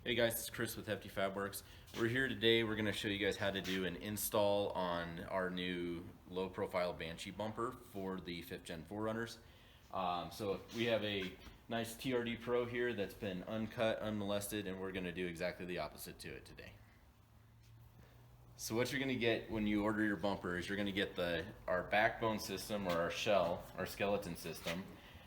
Hey guys, it's Chris with Hefty Fabworks. We're here today. We're going to show you guys how to do an install on our new low profile Banshee bumper for the 5th gen 4Runners. So we have a nice TRD Pro here that's been uncut, unmolested, and we're going to do exactly the opposite to it today. So what you're going to get when you order your bumper is you're going to get our backbone system, or our shell, our skeleton system,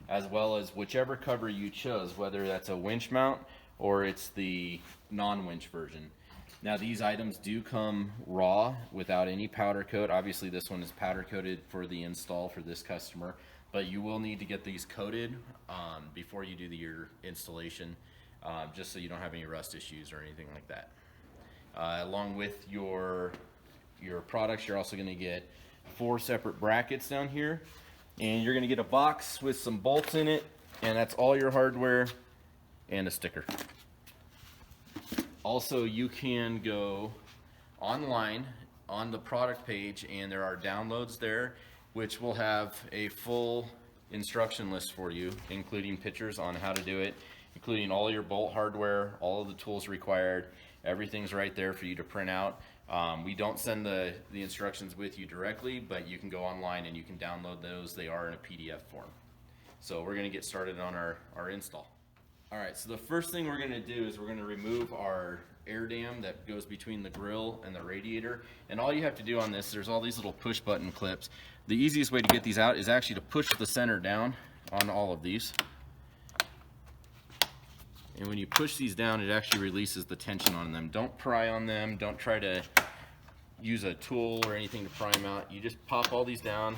as well as whichever cover you chose, whether that's a winch mount or it's the non-winch version. Now these items do come raw without any powder coat. Obviously this one is powder coated for the install for this customer, but you will need to get these coated before you do your installation, just so you don't have any rust issues or anything like that. Along with your products, you're also going to get 4 separate brackets down here, and you're going to get a box with some bolts in it, and that's all your hardware and a sticker. Also, you can go online on the product page, and there are downloads there which will have a full instruction list for you, including pictures on how to do it, including all your bolt hardware, all of the tools required. Everything's right there for you to print out. We don't send the instructions with you directly, but you can go online and you can download those. They are in a PDF form. So we're going to get started on our install. Alright, so the first thing we're going to do is we're going to remove our air dam that goes between the grill and the radiator. And all you have to do on this, there's all these little push button clips. The easiest way to get these out is actually to push the center down on all of these. And when you push these down, it actually releases the tension on them. Don't pry on them. Don't try to use a tool or anything to pry them out. You just pop all these down,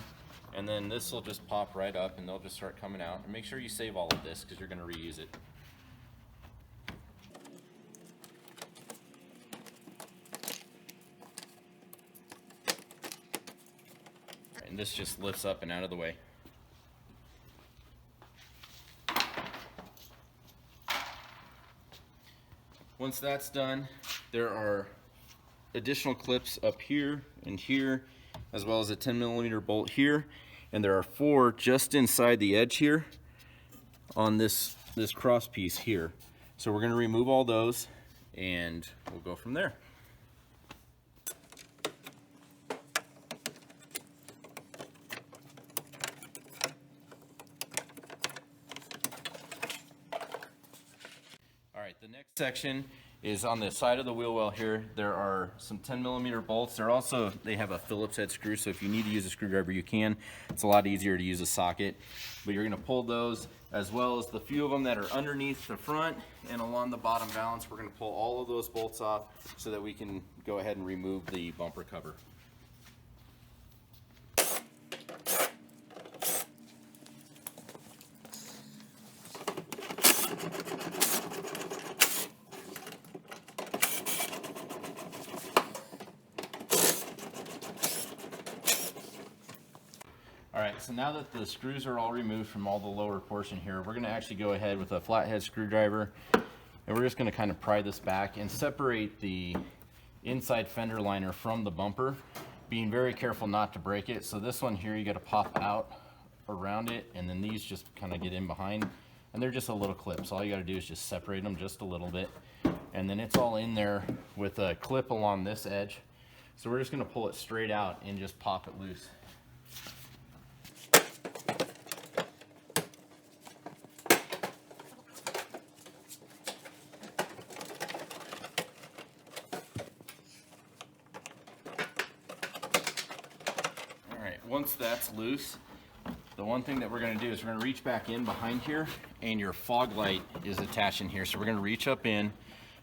and then this will just pop right up and they'll just start coming out. And make sure you save all of this because you're going to reuse it. And this just lifts up and out of the way. Once that's done, there are additional clips up here and here, as well as a 10mm bolt here, and there are 4 just inside the edge here on this cross piece here. So we're going to remove all those and we'll go from there. Alright, the next section is on the side of the wheel well here. There are some 10mm bolts. They have a Phillips head screw, so if you need to use a screwdriver you can. It's a lot easier to use a socket. But you're going to pull those, as well as the few of them that are underneath the front and along the bottom valance. We're going to pull all of those bolts off so that we can go ahead and remove the bumper cover. Alright, so now that the screws are all removed from all the lower portion here, we're going to actually go ahead with a flathead screwdriver, and we're just going to kind of pry this back and separate the inside fender liner from the bumper, being very careful not to break it. So this one here, you got to pop out around it, and then these just kind of get in behind, and they're just a little clip. So all you got to do is just separate them just a little bit, and then it's all in there with a clip along this edge. So we're just going to pull it straight out and just pop it loose. Once that's loose, the one thing that we're going to do is we're going to reach back in behind here, and your fog light is attached in here. So we're going to reach up in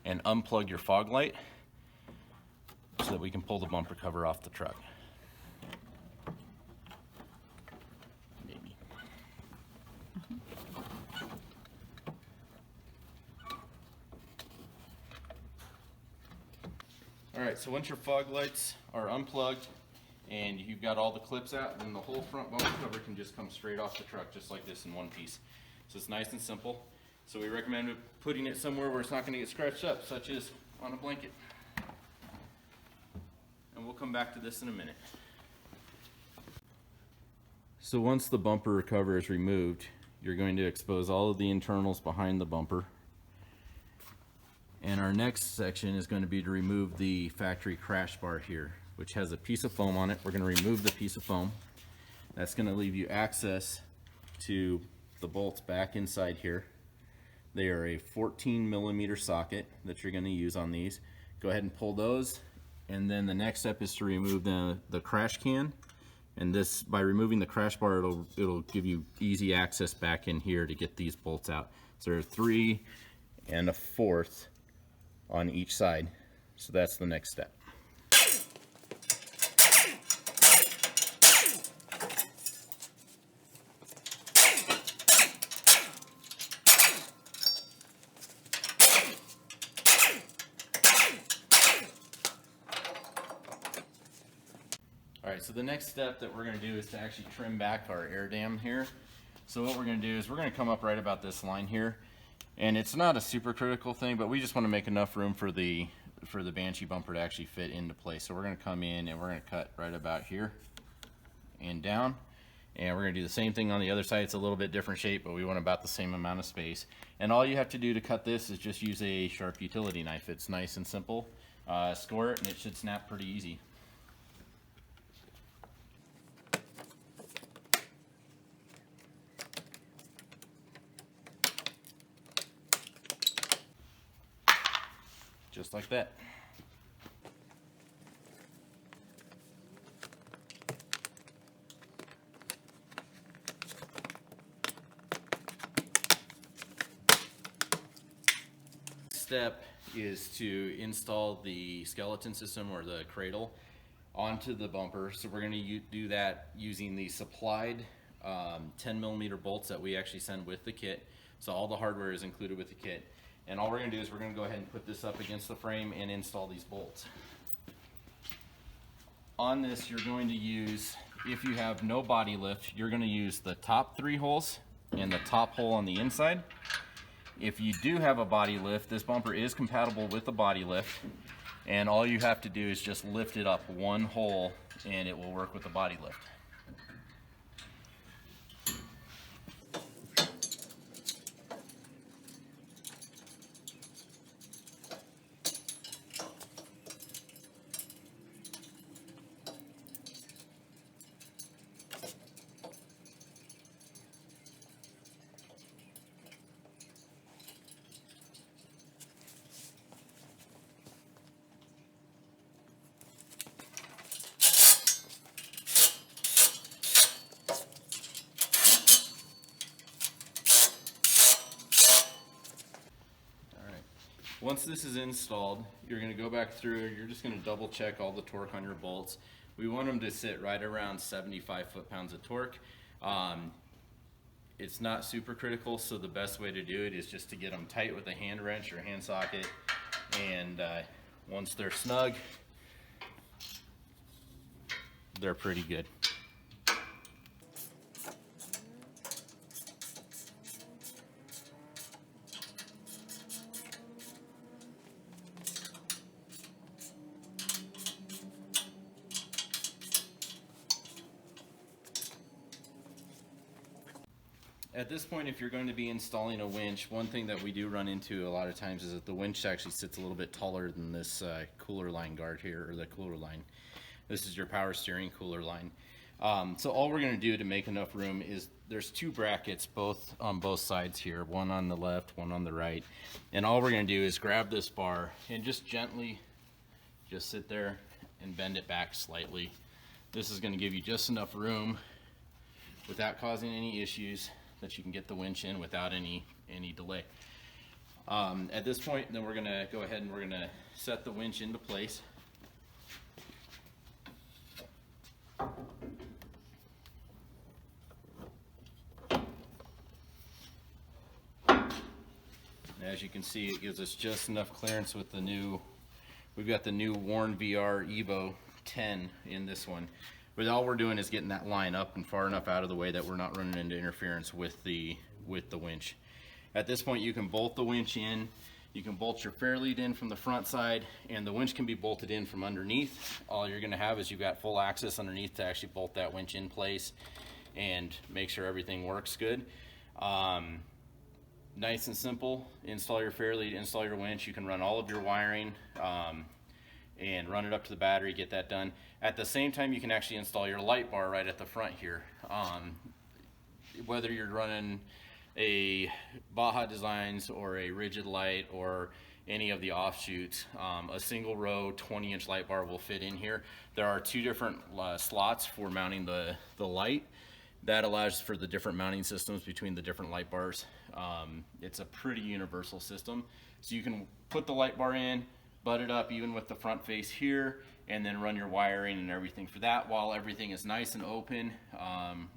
and unplug your fog light so that we can pull the bumper cover off the truck. Maybe. Alright, so once your fog lights are unplugged and you've got all the clips out, then the whole front bumper cover can just come straight off the truck just like this in one piece. So it's nice and simple. So we recommend putting it somewhere where it's not going to get scratched up, such as on a blanket. And we'll come back to this in a minute. So once the bumper cover is removed, you're going to expose all of the internals behind the bumper. And our next section is going to be to remove the factory crash bar here, which has a piece of foam on it. We're going to remove the piece of foam. That's going to leave you access to the bolts back inside here. They are a 14mm socket that you're going to use on these. Go ahead and pull those, and then the next step is to remove the crash can. And this, by removing the crash bar, it'll give you easy access back in here to get these bolts out. So there are 3 1/4 on each side. So that's the next step. Alright, so the next step that we're going to do is to actually trim back our air dam here. So what we're going to do is we're going to come up right about this line here. And it's not a super critical thing, but we just want to make enough room for the Banshee bumper to actually fit into place. So we're going to come in and we're going to cut right about here and down. And we're going to do the same thing on the other side. It's a little bit different shape, but we want about the same amount of space. And all you have to do to cut this is just use a sharp utility knife. It's nice and simple. Score it and it should snap pretty easy. Just like that. Step is to install the skeleton system or the cradle onto the bumper. So we're going to do that using the supplied 10mm bolts that we actually send with the kit. So all the hardware is included with the kit. And all we're going to do is we're going to go ahead and put this up against the frame and install these bolts. On this, you're going to use, if you have no body lift, you're going to use the top 3 holes and the top hole on the inside. If you do have a body lift, this bumper is compatible with the body lift, and all you have to do is just lift it up 1 hole and it will work with the body lift. Once this is installed, you're going to go back through, you're just going to double check all the torque on your bolts. We want them to sit right around 75 foot-pounds of torque. It's not super critical, so the best way to do it is just to get them tight with a hand wrench or hand socket, and once they're snug, they're pretty good. At this point, if you're going to be installing a winch, one thing that we do run into a lot of times is that the winch actually sits a little bit taller than this cooler line guard here, or the cooler line. This is your power steering cooler line. So all we're going to do to make enough room is there's 2 brackets on both sides here, one on the left, one on the right. And all we're going to do is grab this bar and just gently just sit there and bend it back slightly. This is going to give you just enough room without causing any issues, that you can get the winch in without any delay. At this point, then we're going to go ahead and we're going to set the winch into place. And as you can see, it gives us just enough clearance with the new, we've got the new Warn VR Evo 10 in this one. But all we're doing is getting that line up and far enough out of the way that we're not running into interference with the winch. At this point, you can bolt the winch in. You can bolt your fair lead in from the front side, and the winch can be bolted in from underneath. All you're going to have is you've got full access underneath to actually bolt that winch in place and make sure everything works good. nice and simple. Install your fairlead, install your winch. You can run all of your wiring and run it up to the battery, get that done. At the same time, you can actually install your light bar right at the front here. Whether you're running a Baja Designs or a rigid light or any of the offshoots, a single row 20-inch light bar will fit in here. There are two different slots for mounting the light. That allows for the different mounting systems between the different light bars. It's a pretty universal system. So you can put the light bar in, butt it up even with the front face here, and then run your wiring and everything for that while everything is nice and open.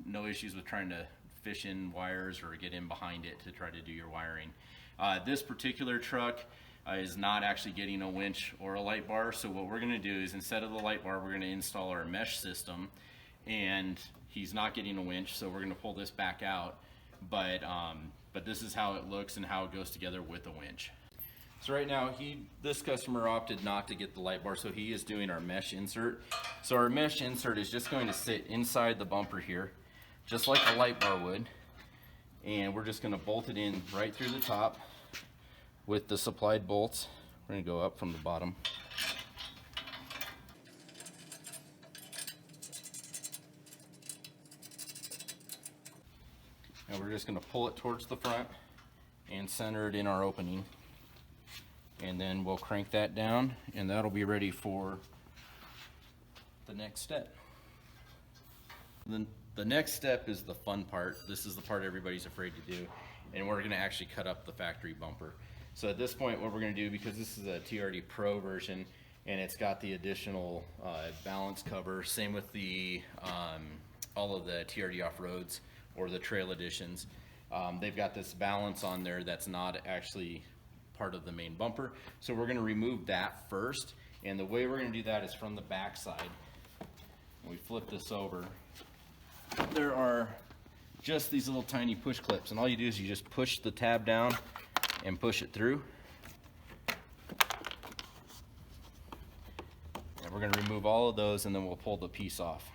No issues with trying to fish in wires or get in behind it to try to do your wiring. This particular truck is not actually getting a winch or a light bar, so what we're going to do is instead of the light bar, we're going to install our mesh system, and he's not getting a winch, so we're going to pull this back out, but this is how it looks and how it goes together with a winch. So right now, this customer opted not to get the light bar, so he is doing our mesh insert. So our mesh insert is just going to sit inside the bumper here, just like a light bar would, and we're just going to bolt it in right through the top with the supplied bolts. We're going to go up from the bottom. And we're just going to pull it towards the front and center it in our opening. And then we'll crank that down, and that'll be ready for the next step. Then the next step is the fun part. This is the part everybody's afraid to do, and we're going to actually cut up the factory bumper. So at this point, what we're going to do, because this is a TRD Pro version and it's got the additional balance cover, same with the all of the TRD off-roads or the trail editions, they've got this balance on there that's not actually part of the main bumper. So we're going to remove that first, and the way we're going to do that is from the back side. When we flip this over, there are just these little tiny push clips, and all you do is you just push the tab down and push it through. And we're going to remove all of those, and then we'll pull the piece off.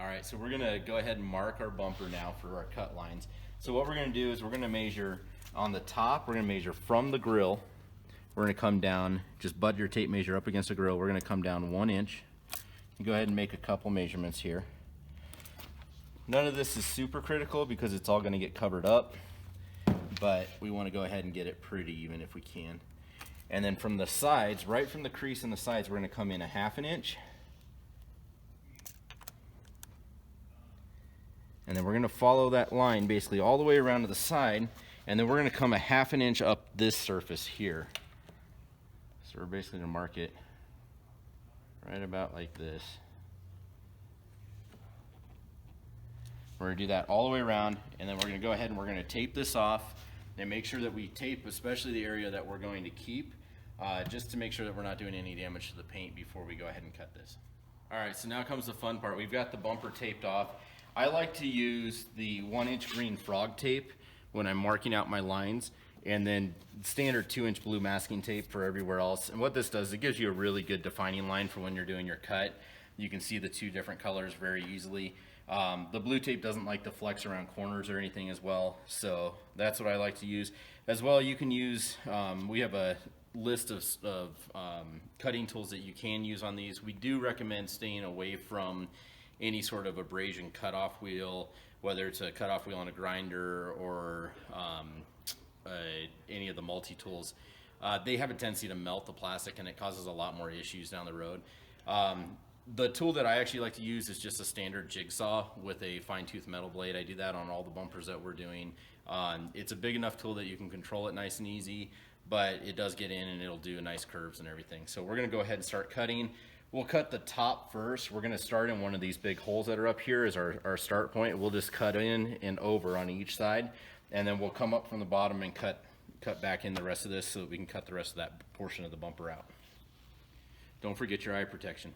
Alright, so we're going to go ahead and mark our bumper now for our cut lines. So what we're going to do is we're going to measure on the top, we're going to measure from the grill. We're going to come down, just butt your tape measure up against the grill. We're going to come down 1 inch. You go ahead and make a couple measurements here. None of this is super critical because it's all going to get covered up, but we want to go ahead and get it pretty even if we can. And then from the sides, right from the crease in the sides, we're going to come in 1/2 inch. And then we're going to follow that line basically all the way around to the side, and then we're going to come 1/2 inch up this surface here. So we're basically going to mark it right about like this. We're going to do that all the way around, and then we're going to go ahead and we're going to tape this off and make sure that we tape especially the area that we're going to keep, just to make sure that we're not doing any damage to the paint before we go ahead and cut this. Alright, so now comes the fun part. We've got the bumper taped off. I like to use the 1-inch green frog tape when I'm marking out my lines, and then standard 2-inch blue masking tape for everywhere else. And what this does, it gives you a really good defining line for when you're doing your cut. You can see the two different colors very easily. The blue tape doesn't like to flex around corners or anything as well, so that's what I like to use. As well, you can use, we have a list of cutting tools that you can use on these. We do recommend staying away from any sort of abrasion cutoff wheel, whether it's a cutoff wheel on a grinder or any of the multi-tools. They have a tendency to melt the plastic, and it causes a lot more issues down the road. The tool that I actually like to use is just a standard jigsaw with a fine-tooth metal blade. I do that on all the bumpers that we're doing. It's a big enough tool that you can control it nice and easy, but it does get in and it'll do nice curves and everything. So we're going to go ahead and start cutting. We'll cut the top first. We're going to start in one of these big holes that are up here as our start point. We'll just cut in and over on each side, and then we'll come up from the bottom and cut back in the rest of this so that we can cut the rest of that portion of the bumper out. Don't forget your eye protection.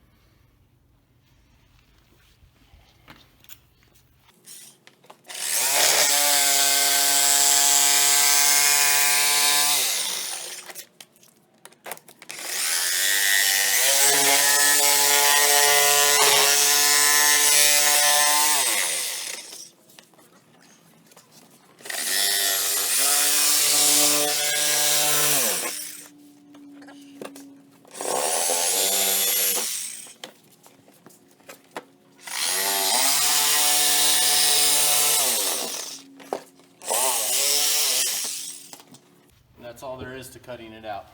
is to cutting it out.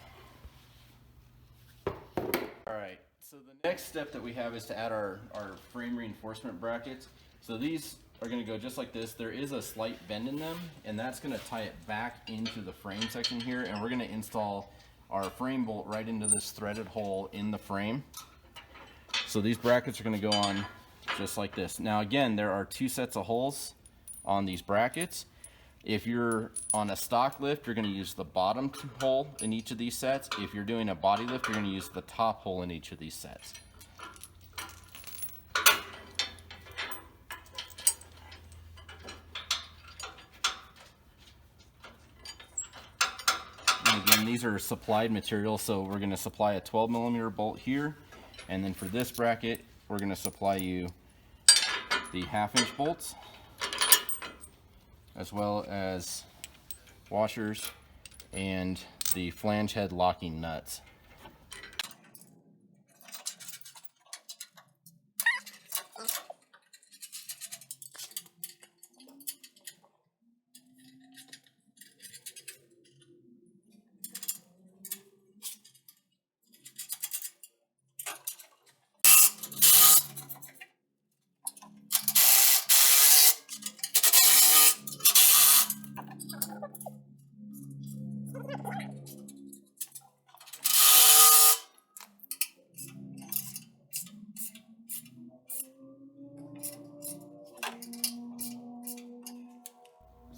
Alright, so the next step that we have is to add our frame reinforcement brackets. So these are going to go just like this. There is a slight bend in them, and that's going to tie it back into the frame section here, and we're going to install our frame bolt right into this threaded hole in the frame. So these brackets are going to go on just like this. Now again, there are 2 sets of holes on these brackets. If you're on a stock lift, you're going to use the bottom hole in each of these sets. If you're doing a body lift, you're going to use the top hole in each of these sets. And again, these are supplied material, so we're going to supply a 12mm bolt here, and then for this bracket, we're going to supply you the 1/2-inch bolts, as well as washers and the flange head locking nuts.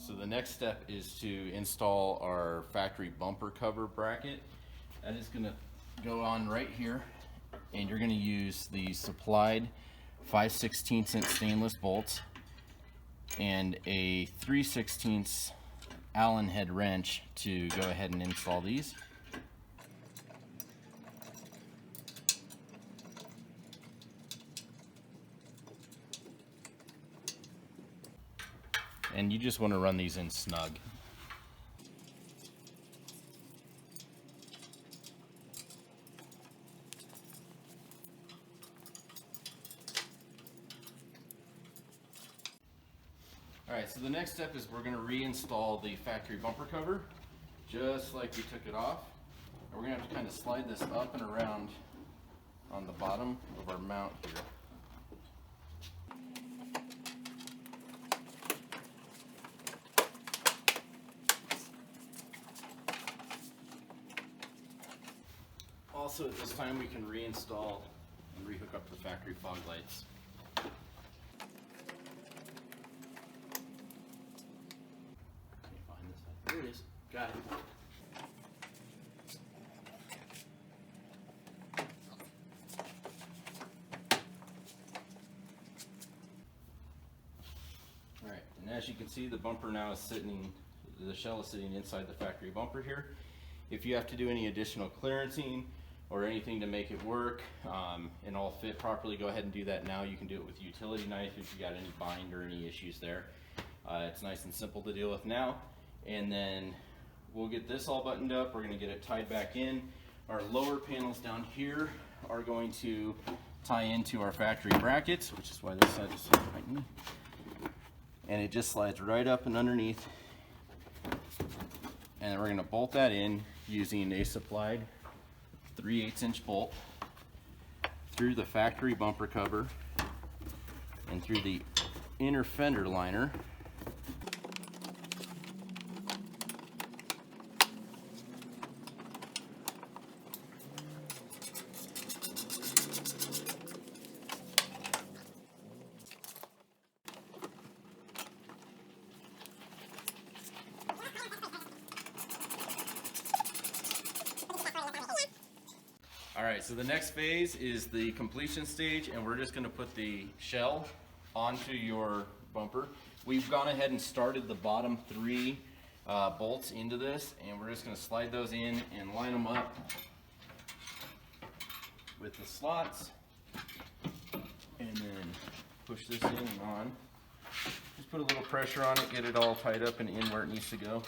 So the next step is to install our factory bumper cover bracket. That is going to go on right here, and you're going to use the supplied 5/16 inch stainless bolts and a 3/16 Allen head wrench to go ahead and install these. And you just want to run these in snug. Alright, so the next step is we're going to reinstall the factory bumper cover, just like we took it off. And we're going to have to kind of slide this up and around on the bottom of our mount here. Also, at this time, we can reinstall and rehook up the factory fog lights. Can't find this side. There it is. Got it. All right, and as you can see, the bumper now is sitting, the shell is sitting inside the factory bumper here. If you have to do any additional clearancing or anything to make it work and all fit properly, go ahead and do that now. You can do it with a utility knife if you got any bind or any issues there. It's nice and simple to deal with now. And then we'll get this all buttoned up. We're going to get it tied back in. Our lower panels down here are going to tie into our factory brackets, which is why this side is so tightened. And it just slides right up and underneath. And then we're going to bolt that in using a supplied 3/8 inch bolt through the factory bumper cover and through the inner fender liner. Alright, so the next phase is the completion stage, and we're just going to put the shell onto your bumper. We've gone ahead and started the bottom 3 bolts into this, and we're just going to slide those in and line them up with the slots, and then push this in and on. Just put a little pressure on it, get it all tied up and in where it needs to go.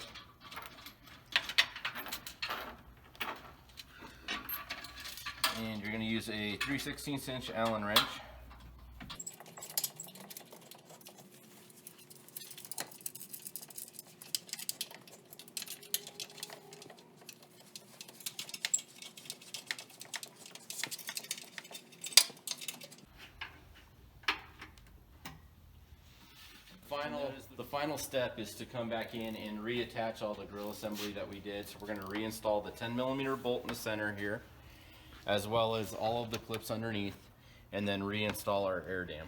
And you're going to use a 3/16 inch Allen wrench. the final step is to come back in and reattach all the grill assembly that we did. So we're going to reinstall the 10mm bolt in the center here, as well as all of the clips underneath, and then reinstall our air dam.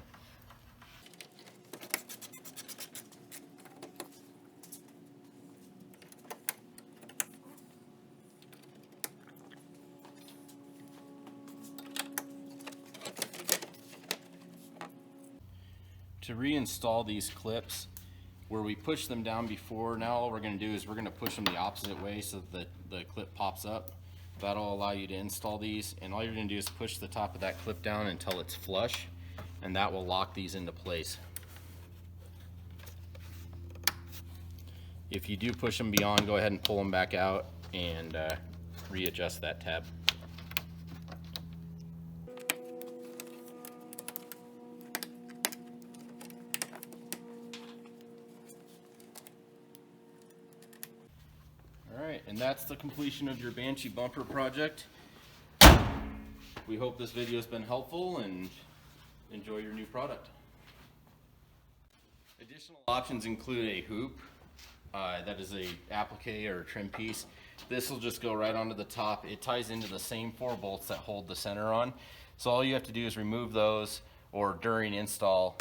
To reinstall these clips, where we pushed them down before, now all we're going to do is we're going to push them the opposite way so that the clip pops up. That'll allow you to install these, and all you're going to do is push the top of that clip down until it's flush, and that will lock these into place. If you do push them beyond, go ahead and pull them back out and readjust that tab. Alright, and that's the completion of your Banshee Bumper project. We hope this video has been helpful, and enjoy your new product. Additional options include a hoop, that is a applique or a trim piece. This will just go right onto the top. It ties into the same 4 bolts that hold the center on. So all you have to do is remove those, or during install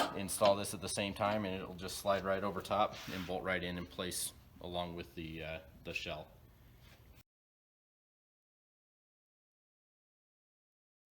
this at the same time, and it'll just slide right over top and bolt right in place along with the shell.